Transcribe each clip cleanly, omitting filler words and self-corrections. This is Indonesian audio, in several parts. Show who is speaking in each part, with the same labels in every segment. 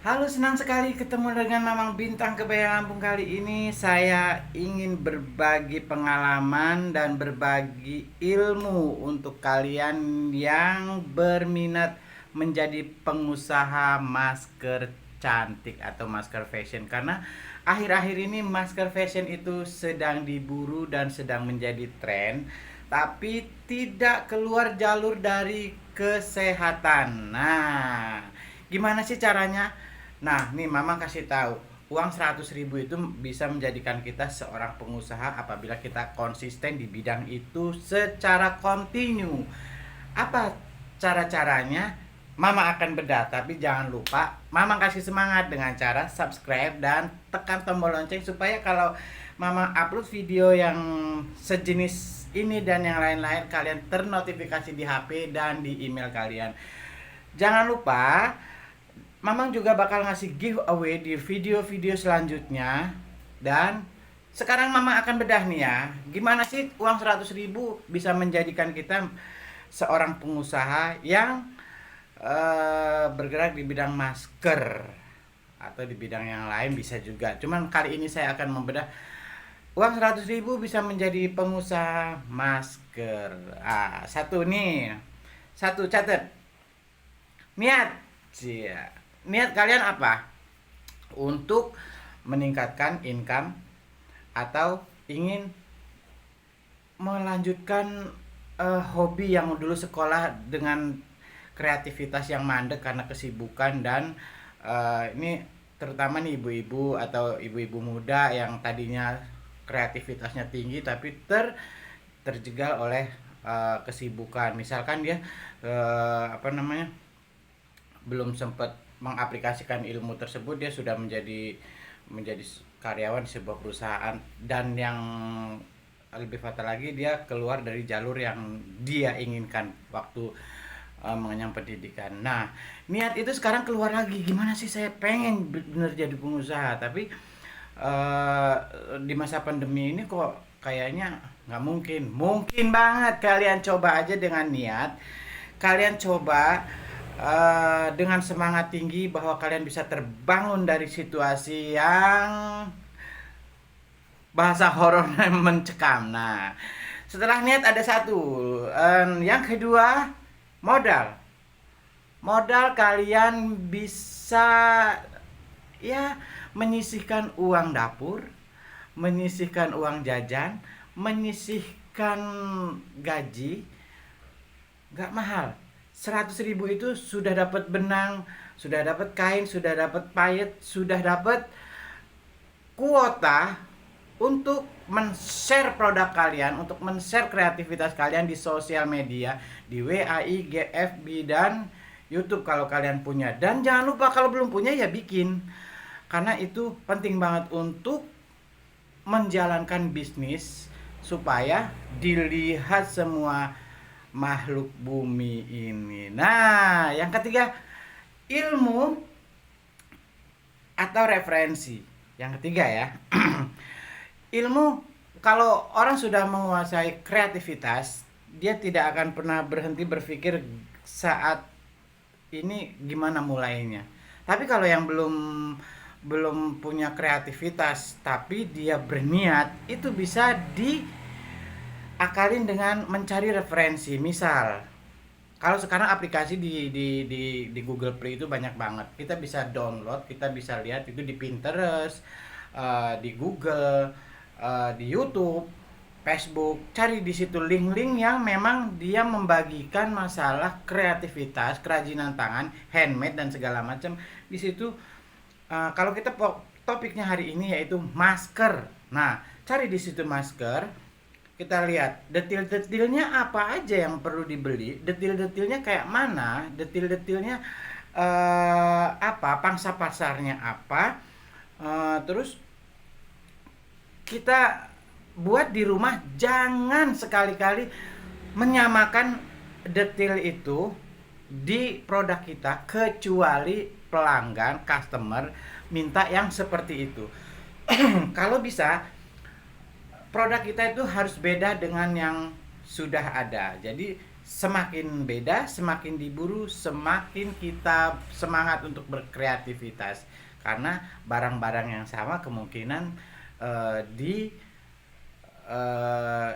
Speaker 1: Halo, senang sekali ketemu dengan Mamang Bintang Kebaya Lampung. Kali ini saya ingin berbagi pengalaman dan berbagi ilmu untuk kalian yang berminat menjadi pengusaha masker cantik atau masker fashion. Karena akhir-akhir ini masker fashion itu sedang diburu dan sedang menjadi tren, tapi tidak keluar jalur dari kesehatan. Nah, gimana sih caranya? Nah, nih Mama kasih tahu. Uang 100.000 itu bisa menjadikan kita seorang pengusaha apabila kita konsisten di bidang itu secara kontinu. Apa cara-caranya? Mama akan bedah, tapi jangan lupa Mama kasih semangat dengan cara subscribe dan tekan tombol lonceng supaya kalau Mama upload video yang sejenis ini dan yang lain-lain kalian ternotifikasi di HP dan di email kalian. Jangan lupa Mamang juga bakal ngasih giveaway di video-video selanjutnya. Dan sekarang Mama akan bedah nih ya, gimana sih uang 100.000 bisa menjadikan kita seorang pengusaha yang bergerak di bidang masker atau di bidang yang lain bisa juga. Cuman kali ini saya akan membedah uang 100.000 bisa menjadi pengusaha masker. Satu nih, satu catat niat. Niat kalian apa? Untuk meningkatkan income atau ingin melanjutkan hobi yang dulu sekolah dengan kreativitas yang mandek karena kesibukan. Dan ini terutama nih ibu-ibu atau ibu-ibu muda yang tadinya kreativitasnya tinggi tapi terjegal oleh kesibukan. Misalkan dia belum sempat mengaplikasikan ilmu tersebut, dia sudah menjadi karyawan di sebuah perusahaan, dan yang lebih fatal lagi dia keluar dari jalur yang dia inginkan waktu mengenyam pendidikan. Nah, niat itu sekarang keluar lagi. Gimana sih, saya pengen bener jadi pengusaha, tapi di masa pandemi ini kok kayaknya nggak mungkin. Mungkin banget. Kalian coba aja dengan niat. Kalian coba dengan semangat tinggi bahwa kalian bisa terbangun dari situasi yang bahasa horor mencekam. Nah, setelah niat ada satu, yang kedua modal. Modal kalian bisa ya menyisihkan uang dapur, menyisihkan uang jajan, menyisihkan gaji. Nggak mahal. 100.000 itu sudah dapat benang, sudah dapat kain, sudah dapat payet, sudah dapat kuota untuk men-share produk kalian, untuk men-share kreativitas kalian di sosial media, di WA, IG, FB, dan YouTube kalau kalian punya. Dan jangan lupa kalau belum punya ya bikin. Karena itu penting banget untuk menjalankan bisnis supaya dilihat semua makhluk bumi ini. Nah, yang ketiga, ilmu atau referensi. Yang ketiga ya. Ilmu, kalau orang sudah menguasai kreativitas, dia tidak akan pernah berhenti berpikir saat ini gimana mulainya. Tapi kalau yang belum punya kreativitas tapi dia berniat, itu bisa akalin dengan mencari referensi. Misal, kalau sekarang aplikasi di Google Play itu banyak banget. Kita bisa download, kita bisa lihat itu di Pinterest, di Google, di YouTube, Facebook. Cari di situ link-link yang memang dia membagikan masalah kreativitas, kerajinan tangan, handmade dan segala macam. Di situ kalau kita topiknya hari ini yaitu masker. Nah, cari di situ masker. Kita lihat detil-detilnya apa aja yang perlu dibeli, detil-detilnya kayak mana, detil-detilnya apa, pangsa pasarnya apa. Terus kita buat di rumah. Jangan sekali-kali menyamakan detil itu di produk kita, kecuali pelanggan, customer minta yang seperti itu. Kalau bisa produk kita itu harus beda dengan yang sudah ada. Jadi semakin beda, semakin diburu, semakin kita semangat untuk berkreativitas. Karena barang-barang yang sama kemungkinan eh, di eh,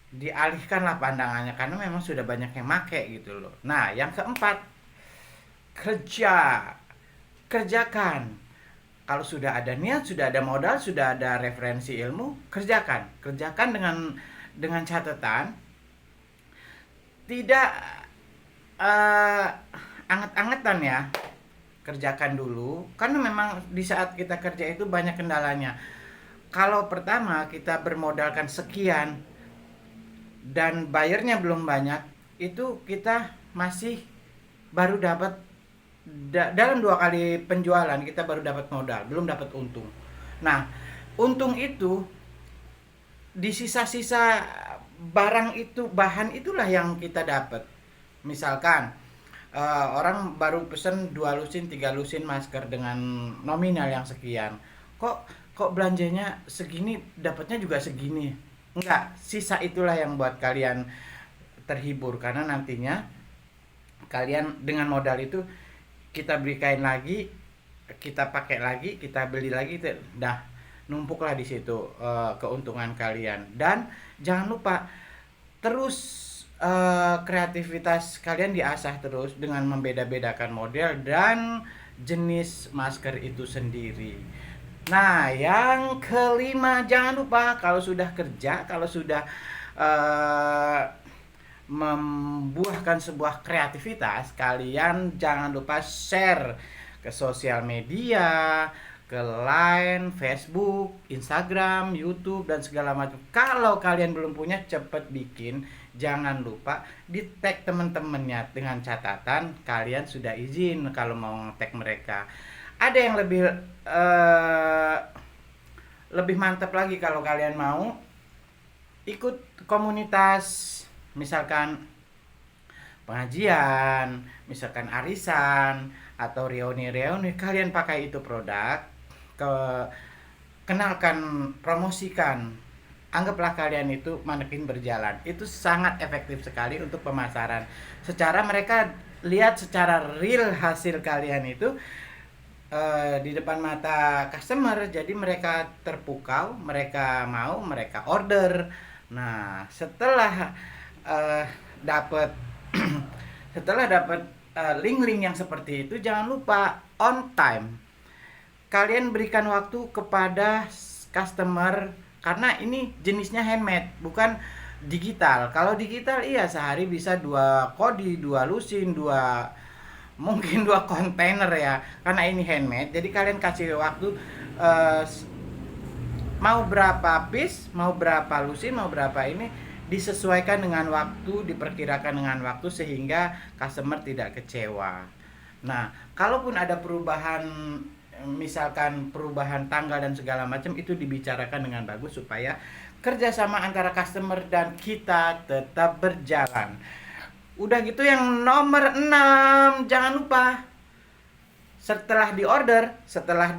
Speaker 1: dialihkanlah pandangannya karena memang sudah banyak yang make gitu loh. Nah, yang keempat, kerja. Kerjakan. Kalau sudah ada niat, sudah ada modal, sudah ada referensi ilmu, kerjakan. Kerjakan dengan catatan tidak eh, anget-angetan ya. Kerjakan dulu karena memang di saat kita kerja itu banyak kendalanya. Kalau pertama kita bermodalkan sekian dan bayarnya belum banyak, itu kita masih baru dapat dalam 2 kali penjualan kita baru dapat modal, belum dapat untung. Nah, untung itu di sisa-sisa barang itu, bahan itulah yang kita dapat. Misalkan orang baru pesen 2 lusin 3 lusin masker dengan nominal yang sekian, kok kok belanjanya segini dapatnya juga segini. Enggak, sisa itulah yang buat kalian terhibur karena nantinya kalian dengan modal itu kita beli kain lagi, kita pakai lagi, kita beli lagi, dah numpuklah di situ keuntungan kalian. Dan jangan lupa terus kreativitas kalian diasah terus dengan membeda-bedakan model dan jenis masker itu sendiri. Nah, yang kelima, jangan lupa kalau sudah kerja, kalau sudah eh, membuahkan sebuah kreativitas, kalian jangan lupa share ke sosial media, ke Line, Facebook, Instagram, YouTube dan segala macam. Kalau kalian belum punya, cepet bikin. Jangan lupa di tag teman-temannya dengan catatan kalian sudah izin kalau mau tag mereka. Ada yang eh, lebih mantap lagi kalau kalian mau ikut komunitas, misalkan pengajian, misalkan arisan atau reuni-reuni, kalian pakai itu produk, ke kenalkan, promosikan. Anggaplah kalian itu manekin berjalan. Itu sangat efektif sekali untuk pemasaran. Secara mereka lihat secara real hasil kalian itu di depan mata customer, jadi mereka terpukau, mereka mau, mereka order. Nah, setelah dapat setelah dapat link-link yang seperti itu, jangan lupa on time kalian berikan waktu kepada customer karena ini jenisnya handmade bukan digital. Kalau digital iya sehari bisa 2 kodi, 2 lusin, mungkin 2 kontainer ya, karena ini handmade. Jadi kalian kasih waktu eh, mau berapa piece, mau berapa lusin, mau berapa ini, disesuaikan dengan waktu, diperkirakan dengan waktu sehingga customer tidak kecewa. Nah, kalaupun ada perubahan, misalkan perubahan tanggal dan segala macam, itu dibicarakan dengan bagus supaya kerjasama antara customer dan kita tetap berjalan. Udah gitu yang nomor 6, jangan lupa setelah di order, setelah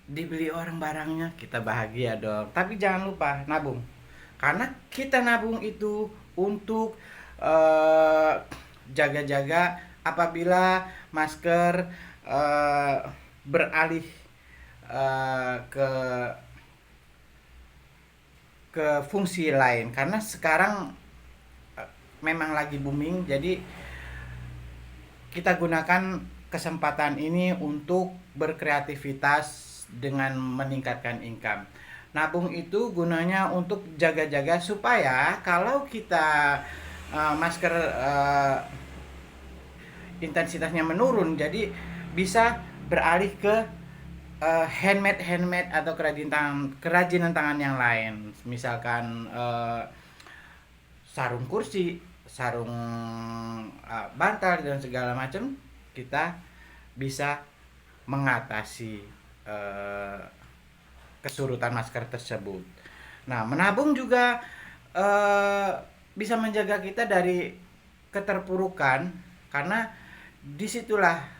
Speaker 1: dibeli orang barangnya, kita bahagia dong. Tapi jangan lupa nabung. Karena kita nabung itu untuk eh, jaga-jaga apabila masker beralih ke fungsi lain. Karena sekarang memang lagi booming, jadi kita gunakan kesempatan ini untuk berkreativitas dengan meningkatkan income. Nabung itu gunanya untuk jaga-jaga supaya kalau kita masker intensitasnya menurun, jadi bisa beralih ke handmade atau kerajinan tangan yang lain. Misalkan sarung kursi, sarung bantal dan segala macam, kita bisa mengatasi kesurutan masker tersebut. Nah, menabung juga bisa menjaga kita dari keterpurukan karena disitulah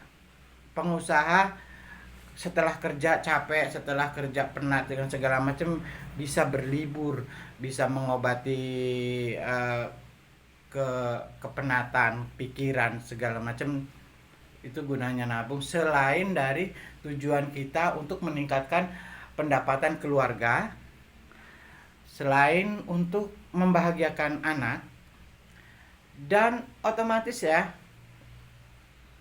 Speaker 1: pengusaha setelah kerja capek, setelah kerja penat dengan segala macam bisa berlibur, bisa mengobati kepenatan pikiran segala macam. Itu gunanya nabung, selain dari tujuan kita untuk meningkatkan pendapatan keluarga, selain untuk membahagiakan anak, dan otomatis ya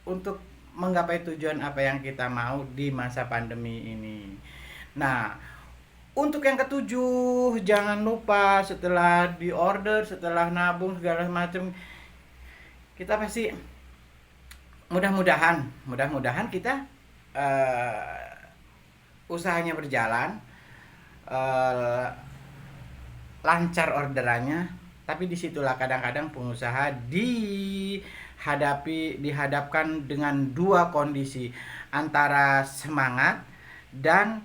Speaker 1: untuk menggapai tujuan apa yang kita mau di masa pandemi ini. Nah, untuk yang ketujuh, jangan lupa setelah di order, setelah nabung segala macam, kita pasti mudah-mudahan kita usahanya berjalan, eh, lancar orderannya. Tapi disitulah kadang-kadang pengusaha dihadapkan dengan dua kondisi, antara semangat dan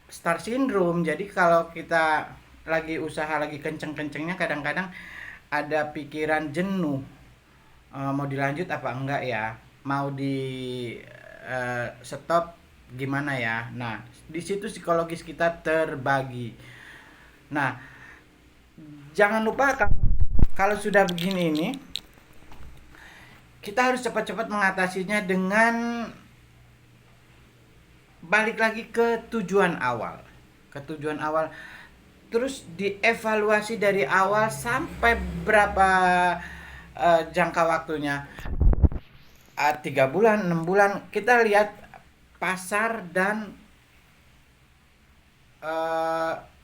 Speaker 1: star syndrome. Jadi kalau kita lagi usaha lagi kenceng-kencengnya, kadang-kadang ada pikiran jenuh, mau dilanjut apa enggak ya, mau di stop gimana ya. Nah, di situ psikologis kita terbagi. Nah, jangan lupa kalau sudah begini ini, kita harus cepat-cepat mengatasinya dengan balik lagi ke tujuan awal. Terus dievaluasi dari awal sampai berapa jangka waktunya. 3 bulan, 6 bulan, kita lihat pasar dan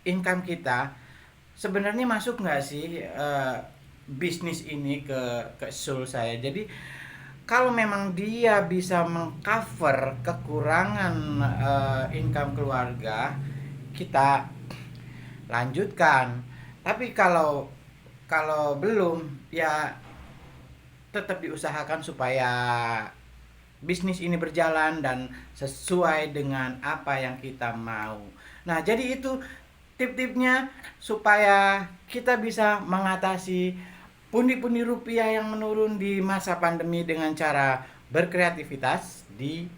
Speaker 1: income kita sebenarnya masuk nggak sih bisnis ini ke soul saya. Jadi kalau memang dia bisa mengcover kekurangan income keluarga, kita lanjutkan. Tapi kalau belum, ya tetap diusahakan supaya bisnis ini berjalan dan sesuai dengan apa yang kita mau. Nah, jadi itu tip-tipnya supaya kita bisa mengatasi pundi-pundi rupiah yang menurun di masa pandemi dengan cara berkreativitas di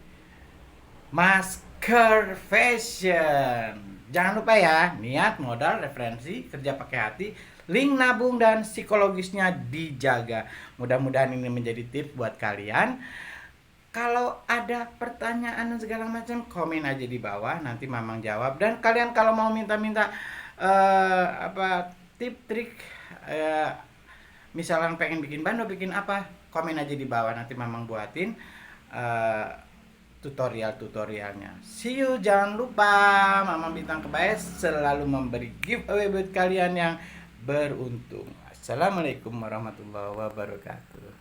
Speaker 1: masker fashion. Jangan lupa ya, niat, modal, referensi, kerja pakai hati, link nabung dan psikologisnya dijaga. Mudah-mudahan ini menjadi tips buat kalian. Kalau ada pertanyaan dan segala macam, komen aja di bawah, nanti Mamang jawab. Dan kalian kalau mau minta-minta tip trik, misalkan pengen bikin bando, bikin apa, komen aja di bawah, nanti Mamang buatin tutorialnya. See you, jangan lupa Mamang Bintang Kebaya selalu memberi giveaway buat kalian yang beruntung. Assalamualaikum warahmatullahi wabarakatuh.